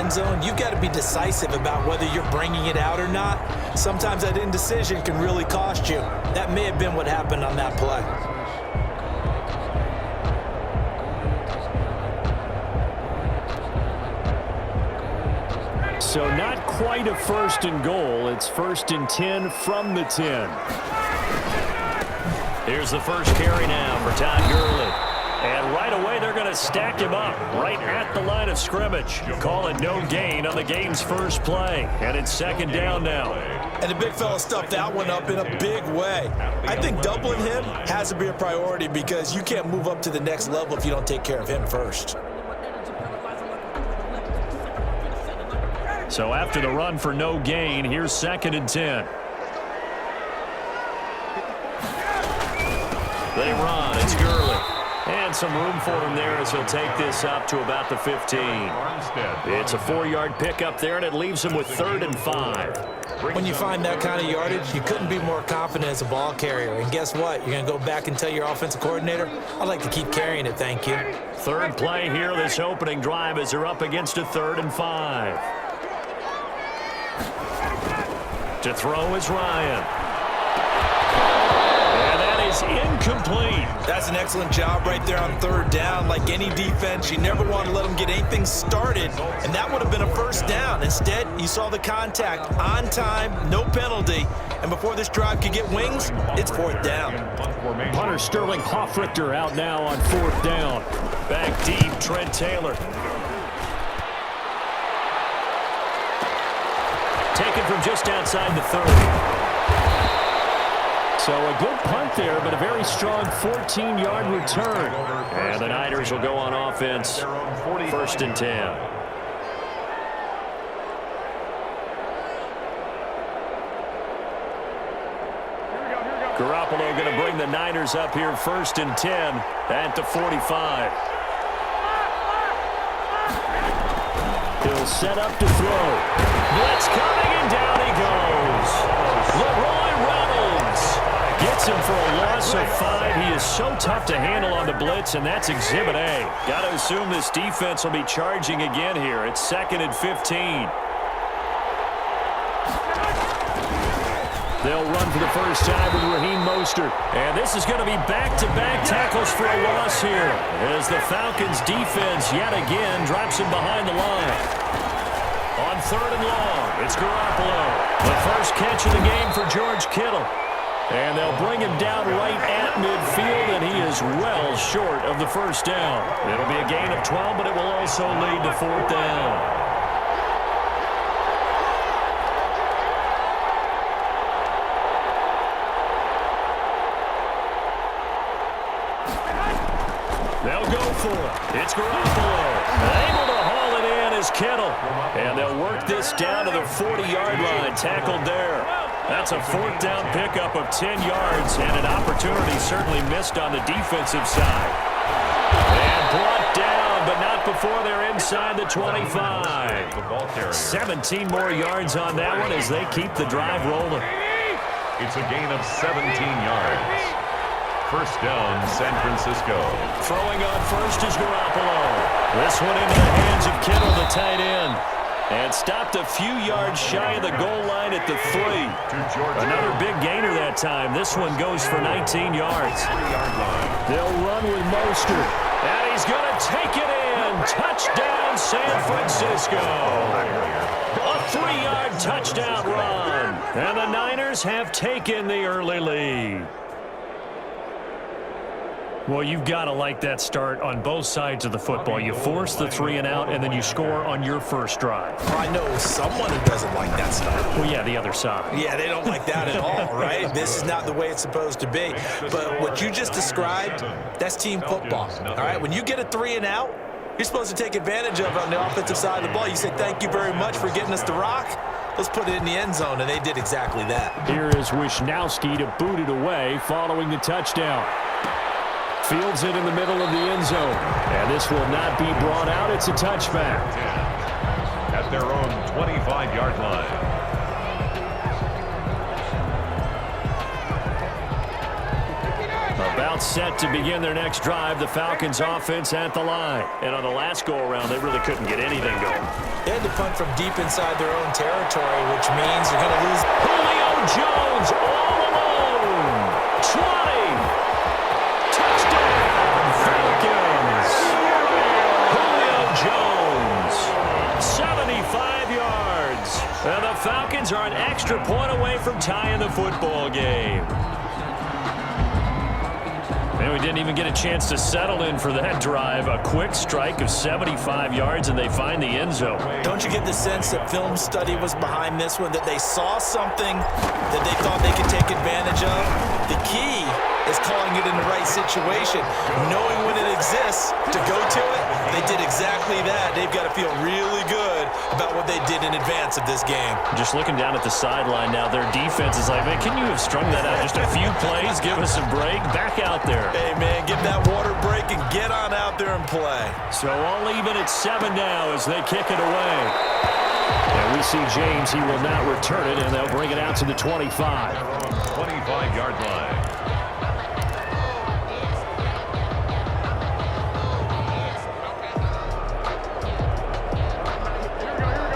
end zone, you've got to be decisive about whether you're bringing it out or not. Sometimes that indecision can really cost you. That may have been what happened on that play. So not quite a 1st and goal. It's 1st and 10 from the 10. Here's the first carry now for Todd Gurley. And right away, they're going to stack him up right at the line of scrimmage. Call it no gain on the game's first play. And it's 2nd down now. And the big fella stuffed that one up in a big way. I think doubling him has to be a priority because you can't move up to the next level if you don't take care of him first. So after the run for no gain, here's 2nd and 10. They run. It's Gurley. And some room for him there as he'll take this up to about the 15. It's a 4-yard pickup there, and it leaves him with 3rd and 5. When you find that kind of yardage, you couldn't be more confident as a ball carrier. And guess what? You're going to go back and tell your offensive coordinator, I'd like to keep carrying it, thank you. 3rd play here, this opening drive, as they're up against a 3rd and 5. To throw is Ryan. And that is incomplete. That's an excellent job right there on 3rd down. Like any defense, you never want to let them get anything started, and that would have been a 1st down. Instead, you saw the contact on time, no penalty, and before this drive could get wings, it's 4th down. Punter Sterling Hoffrichter out now on 4th down. Back deep, Trent Taylor. Taken from just outside the 30. So a good punt there, but a very strong 14-yard return. And the Niners will go on offense, 1st and 10. Garoppolo going to bring the Niners up here 1st and 10 at the 45. He'll set up to throw. Blitz coming, and down he goes. Leroy Reynolds gets him for a loss of 5. He is so tough to handle on the blitz, and that's Exhibit A. Got to assume this defense will be charging again here. It's 2nd and 15. They'll run for the first time with Raheem Mostert. And this is going to be back-to-back tackles for a loss here as the Falcons defense yet again drops him behind the line. On 3rd and long, it's Garoppolo. The first catch of the game for George Kittle. And they'll bring him down right at midfield, and he is well short of the 1st down. It'll be a gain of 12, but it will also lead to 4th down. They'll go for it. It's Garoppolo. Able to haul it in is Kittle. And they'll work this down to the 40-yard line. Tackled there. That's a 4th down pickup of 10 yards and an opportunity certainly missed on the defensive side. And brought down, but not before they're inside the 25. 17 more yards on that one as they keep the drive rolling. It's a gain of 17 yards. 1st down, San Francisco. Throwing on first is Garoppolo. This one into the hands of Kittle, the tight end. And stopped a few yards shy of the goal line at the 3. Another big gainer that time. This one goes for 19 yards. They'll run with Mostert. And he's going to take it in. Touchdown, San Francisco. A 3-yard touchdown run. And the Niners have taken the early lead. Well, you've got to like that start on both sides of the football. You force the 3 and out, and then you score on your first drive. Well, I know someone who doesn't like that start. Well, yeah, the other side. Yeah, they don't like that at all, right? This is not the way it's supposed to be. But what you just described, that's team football, all right? When you get a 3 and out, you're supposed to take advantage of it on the offensive side of the ball. You say, thank you very much for getting us the rock. Let's put it in the end zone, and they did exactly that. Here is Wishnowski to boot it away following the touchdown. Fields it in the middle of the end zone. And this will not be brought out. It's a touchback. At their own 25-yard line. About set to begin their next drive. The Falcons offense at the line. And on the last go-around, they really couldn't get anything going. They had to punt from deep inside their own territory, which means you're going to lose. Julio Jones all alone. 20. Touchdown, Falcons. Julio Jones, 75 yards. And the Falcons are an extra point away from tying the football game. And we didn't even get a chance to settle in for that drive. A quick strike of 75 yards, and they find the end zone. Don't you get the sense that film study was behind this one, that they saw something that they thought they could take advantage of? The key is calling it in the right situation, knowing when it exists to go to it. They did exactly that. They've got to feel really good about what they did in advance of this game. Just looking down at the sideline now, their defense is like, man, can you have strung that out just a few plays? Give us a break. Back out there. Hey, man, give that water break and get on out there and play. So all even at 7 now as they kick it away. And we see James. He will not return it, and they'll bring it out to the 25. 25-yard line.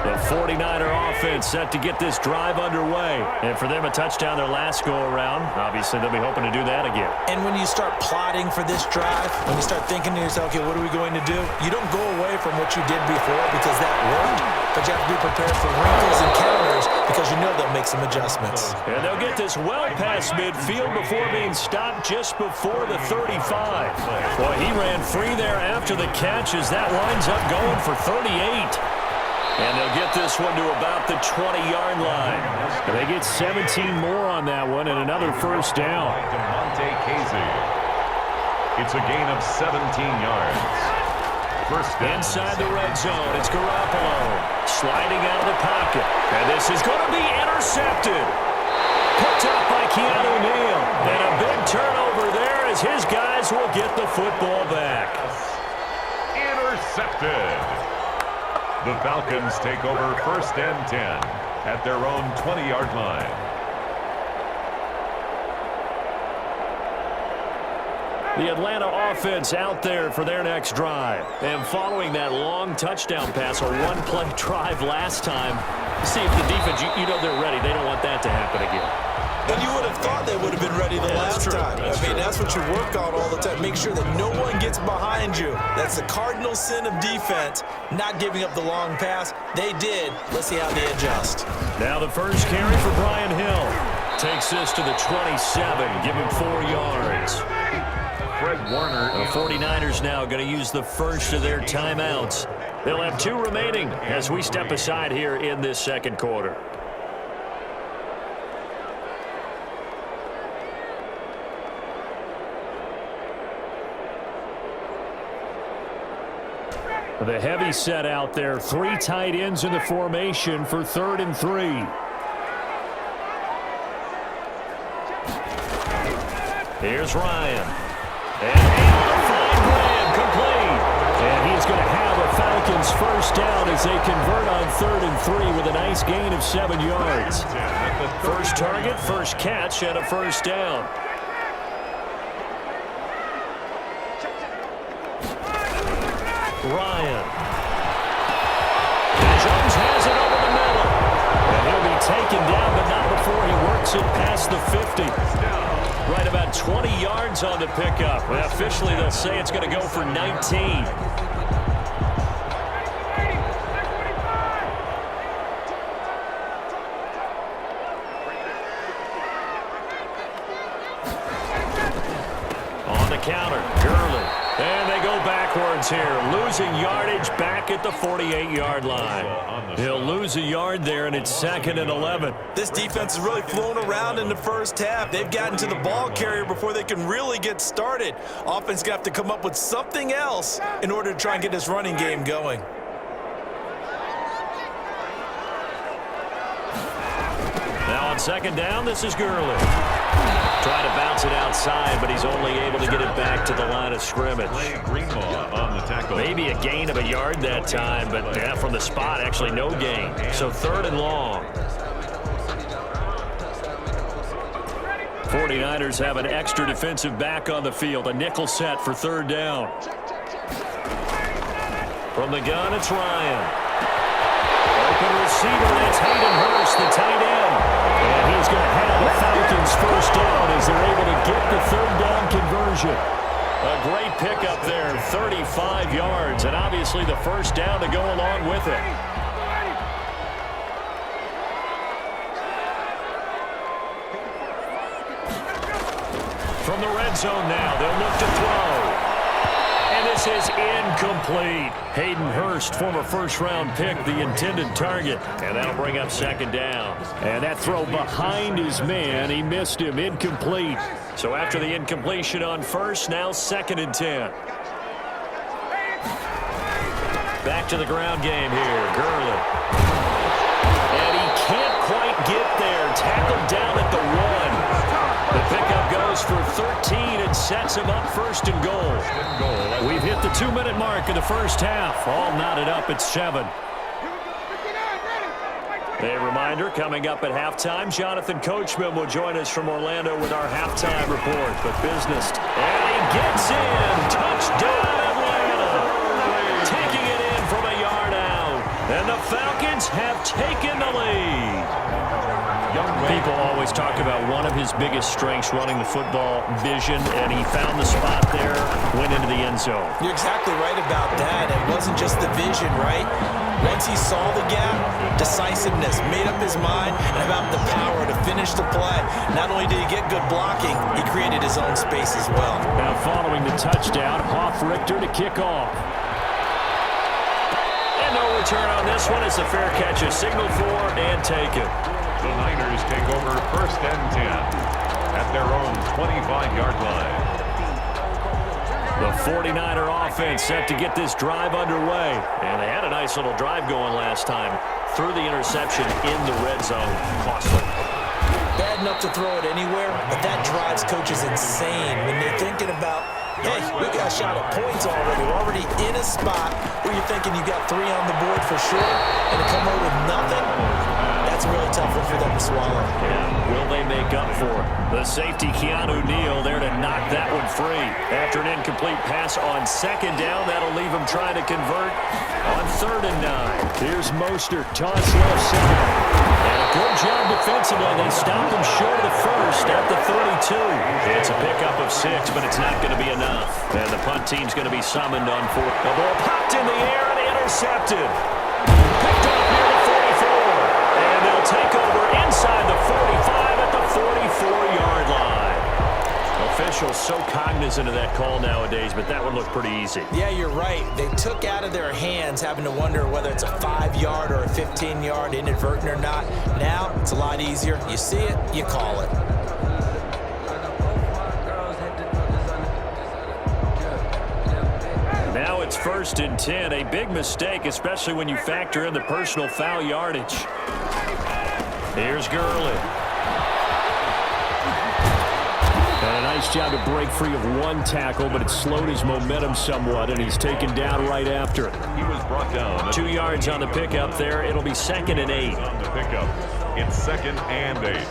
The 49er offense set to get this drive underway. And for them, a touchdown their last go-around. Obviously, they'll be hoping to do that again. And when you start plotting for this drive, when you start thinking to yourself, okay, what are we going to do? You don't go away from what you did before because that worked, but you have to be prepared for wrinkles and counters because you know they'll make some adjustments. And they'll get this well past midfield before being stopped just before the 35. Boy, he ran free there after the catch as that winds up going for 38. And they'll get this one to about the 20-yard line. And they get 17 more on that one and another first down. It's a gain of 17 yards. First down. Inside the red zone, it's Garoppolo sliding out of the pocket. And this is going to be intercepted. Picked up by Keanu Neal. And a big turnover there as his guys will get the football back. Intercepted. The Falcons take over first and 10 at their own 20-yard line. The Atlanta offense out there for their next drive. And following that long touchdown pass, a one-play drive last time, see if the defense, you know they're ready. They don't want that to happen again. And you would have thought they would have been ready the last time. That's what you work on all the time. Make sure that no one gets behind you. That's the cardinal sin of defense, not giving up the long pass. They did. Let's see how they adjust. Now the first carry for Brian Hill. Takes this to the 27, give him 4 yards. Fred Warner. The 49ers now going to use the first of their timeouts. They'll have 2 remaining as we step aside here in this second quarter. The heavy set out there. 3 tight ends in the formation for 3rd and 3. Here's Ryan. And able to find Graham, complete. And he's going to have a Falcons first down as they convert on 3rd and 3 with a nice gain of 7 yards. First target, first catch, and a first down. Ryan. And Jones has it over the middle. And he'll be taken down, but not before he works it past the 50. Right about 20 yards on the pickup. Well, officially, they'll say it's going to go for 19. On the counter, Gurley. And they go backwards here, losing yardage back at the 48-yard line. He'll lose a yard there, and it's 2nd and 11. This defense has really flown around in the first half. They've gotten to the ball carrier before they can really get started. Offense going to have to come up with something else in order to try and get this running game going. Now on 2nd down, this is Gurley. Trying to bounce it outside, but he's only able to get it back to the line of scrimmage. Greenlaw on the tackle. Maybe a gain of a yard that time, but yeah, from the spot, actually no gain. So 3rd and long. 49ers have an extra defensive back on the field. A nickel set for 3rd down. From the gun, it's Ryan. receiver. That's Hayden Hurst, the tight end. And he's going to have the Falcons first down as they're able to get the third down conversion. A great pickup there, 35 yards, and obviously the first down to go along with it. From the red zone now, they'll look to throw. And this is incomplete. Hayden Hurst, former first-round pick, the intended target. And that'll bring up second down. And that throw behind his man, he missed him, incomplete. So after the incompletion on first, now 2nd and 10. Back to the ground game here, Gurley. And he can't quite get there. Tackled down at the 1. The pickup goes for 13 and sets him up 1st and goal. We've hit the 2-minute mark of the first half. All knotted up at 7. A reminder, coming up at halftime, Jonathan Coachman will join us from Orlando with our halftime report. But business. And he gets in. Touchdown, Atlanta. Taking it in from a yard out. And the Falcons have taken the lead. People always talk about one of his biggest strengths, running the football, vision, and he found the spot there, went into the end zone. You're exactly right about that. It wasn't just the vision, right? Once he saw the gap, decisiveness, made up his mind, and about the power to finish the play. Not only did he get good blocking, he created his own space as well. Now following the touchdown, Hoff-Richter to kick off. And no return on this one. It's a fair catch, a signal for, and take it. The Niners take over 1st and 10 at their own 25-yard line. The 49er offense set to get this drive underway. And they had a nice little drive going last time. Threw the interception in the red zone. Costly. Bad enough to throw it anywhere, but that drives coaches insane when they're thinking about, hey, we got a shot at points already. We're already in a spot where you're thinking you got 3 on the board for sure, and to come away with nothing, that's a really tough one for them to swallow. Yeah, will they make up for it? The safety, Keanu Neal, there to knock that one free. After an incomplete pass on 2nd down, that'll leave him trying to convert on 3rd and 9. Here's Mostert, toss left side. And a good job defensively. They stopped him short of the first at the 32. It's a pickup of 6, but it's not going to be enough. And the punt team's going to be summoned on 4th. The ball popped in the air and intercepted. Picked up near the 44. And they'll take over inside the 45 at the 44-yard line. Officials so cognizant of that call nowadays, but that one looked pretty easy. Yeah, you're right. They took out of their hands having to wonder whether it's a 5-yard or a 15-yard, inadvertent or not. Now, it's a lot easier. You see it, you call it. Now it's 1st and 10. A big mistake, especially when you factor in the personal foul yardage. Here's Gurley. And a nice job to break free of 1 tackle, but it slowed his momentum somewhat, and he's taken down right after it. He was brought down. 2 yards on the pickup there. It'll be 2nd and 8. On the pickup, it's 2nd and 8.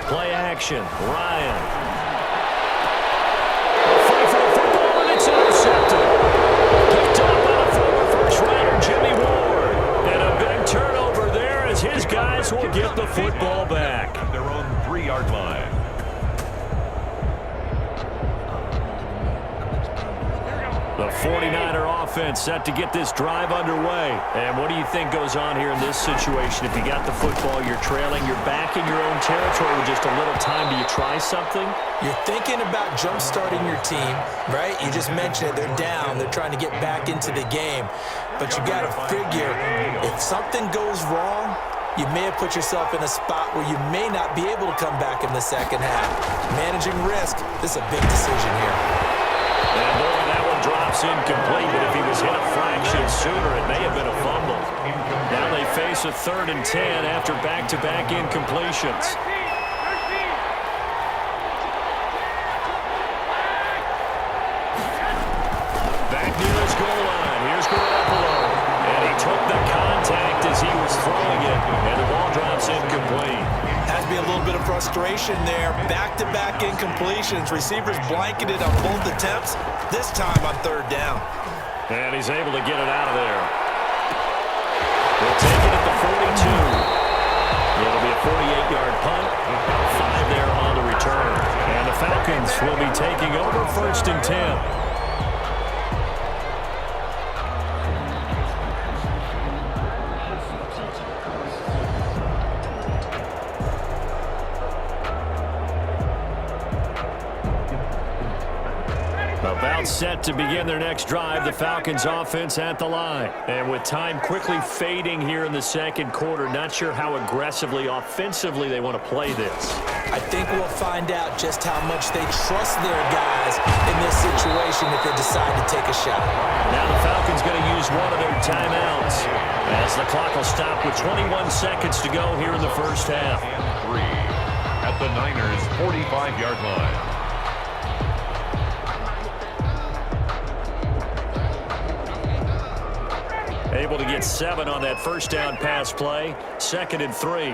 Play action. Ryan. Fight for the football, and it's intercepted. Picked up by the former first-rounder Jimmy Ward. And a big turnover there as his guys will get the football back. At their own 3-yard line. The 49er offense set to get this drive underway. And what do you think goes on here in this situation? If you got the football, you're trailing, you're back in your own territory with just a little time. Do you try something? You're thinking about jump-starting your team, right? You just mentioned it. They're down. They're trying to get back into the game. But you got to figure, if something goes wrong, you may have put yourself in a spot where you may not be able to come back in the second half. Managing risk, this is a big decision here. And boy, that one drops incomplete, but if he was hit a fraction sooner, it may have been a fumble. Now they face a 3rd and 10 after back-to-back incompletions. Back near his goal line. Here's frustration there. Back-to-back incompletions. Receivers blanketed on both attempts, this time on third down. And he's able to get it out of there. They'll take it at the 42. It'll be a 48-yard punt. 5 there on the return. And the Falcons will be taking over first and 10. About set to begin their next drive, the Falcons offense at the line. And with time quickly fading here in the second quarter, not sure how aggressively, offensively they want to play this. I think we'll find out just how much they trust their guys in this situation if they decide to take a shot. Now the Falcons going to use one of their timeouts as the clock will stop with 21 seconds to go here in the first half. And 3 at the Niners' 45-yard line. Able to get 7 on that first down pass play. 2nd and 3.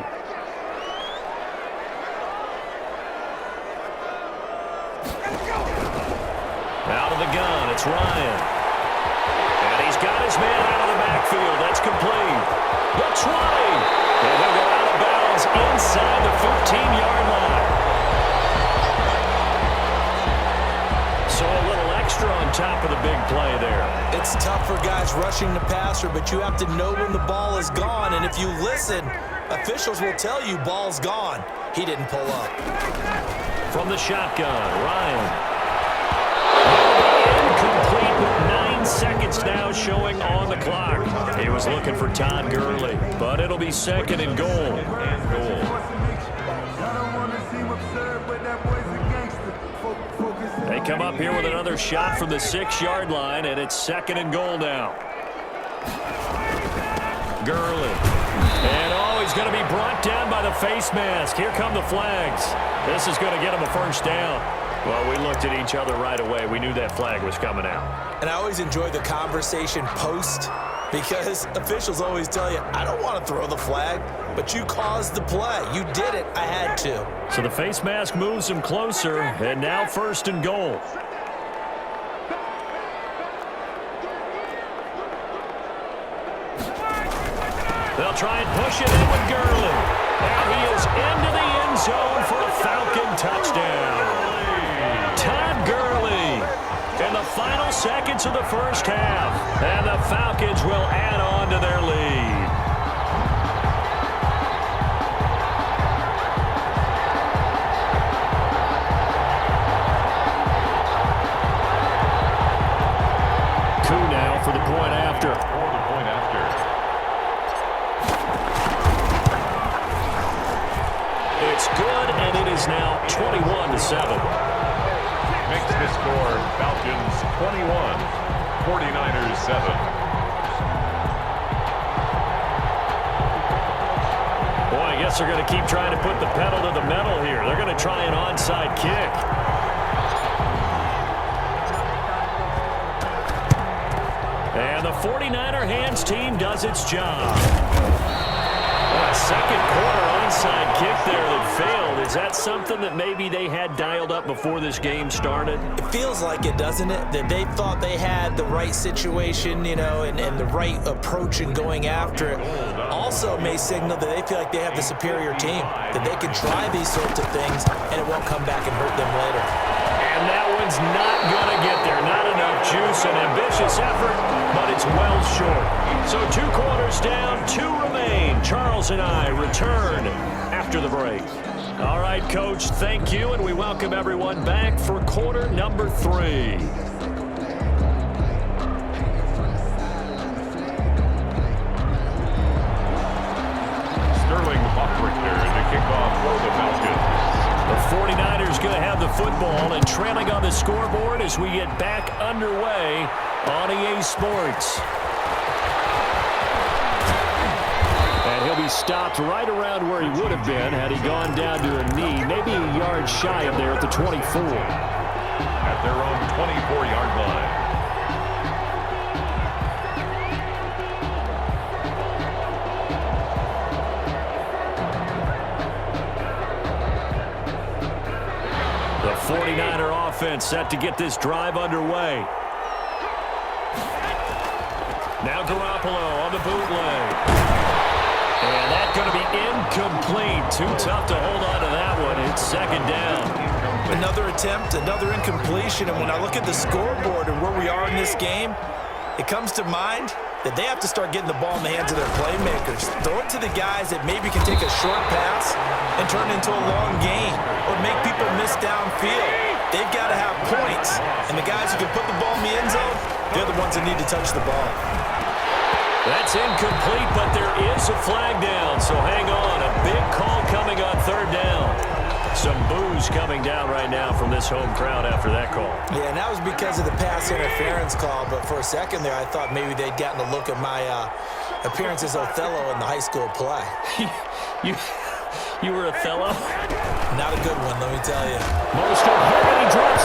Out of the gun, it's Ryan. And he's got his man out of the backfield. That's complete. The 20. And he'll go out of bounds inside the 15-yard line. So a little extra on top of the big play there. It's tough for guys rushing the passer, but you have to know when the ball is gone. And if you listen, officials will tell you ball's gone. He didn't pull up. From the shotgun, Ryan. Incomplete with 9 seconds now showing on the clock. He was looking for Todd Gurley, but it'll be 2nd and goal. They come up here with another shot from the 6-yard line, and it's 2nd and goal now. Gurley. And he's going to be brought down by the face mask. Here come the flags. This is going to get him a first down. Well, we looked at each other right away. We knew that flag was coming out. And I always enjoy the conversation post because officials always tell you, I don't want to throw the flag, but you caused the play. You did it. I had to. So the face mask moves him closer, and now 1st and goal. They'll try and push it in with Gurley. And he is into the end zone for a Falcon touchdown. Todd Gurley in the final seconds of the first half. And the Falcons will add on to their lead. Coup now for the point after. It's good, and it is now 21-7. Makes the score Falcons 21, 49ers 7. Boy, I guess they're going to keep trying to put the pedal to the metal here. They're going to try an onside kick. And the 49er hands team does its job. A second quarter onside kick there that failed. Is that something that maybe they had dialed up before this game started? It feels like it, doesn't it? That they thought they had the right situation, you know, and the right approach in going after it. Also may signal that they feel like they have the superior team, that they can try these sorts of things and it won't come back and hurt them later. And that one's not going to get there. Not enough juice, an ambitious effort, but it's well short. So 2 quarters down, 2 remain. Charles and I return after the break. All right, Coach, thank you, and we welcome everyone back for quarter number 3. Sterling Hoffrichter to kick off for the Falcons. The 49ers going to have the football and trailing on the scoreboard as we get back underway on EA Sports. And he'll be stopped right around where he would have been had he gone down to a knee, maybe a yard shy of there at the 24. At their own 24-yard line. offense set to get this drive underway. Now Garoppolo on the bootleg. And that's going to be incomplete. Too tough to hold on to that one. It's second down. Another attempt, another incompletion. And when I look at the scoreboard and where we are in this game, it comes to mind that they have to start getting the ball in the hands of their playmakers. Throw it to the guys that maybe can take a short pass and turn it into a long gain or make people miss downfield. They've got to have points. And the guys who can put the ball in the end zone, they're the ones that need to touch the ball. That's incomplete, but there is a flag down, so hang on. A big call coming on third down. Some boos coming down right now from this home crowd after that call. Yeah, and that was because of the pass interference call, but for a second there I thought maybe they'd gotten a look at my appearance as Othello in the high school play. You were Othello? Not a good one, let me tell you. Mostert, he drops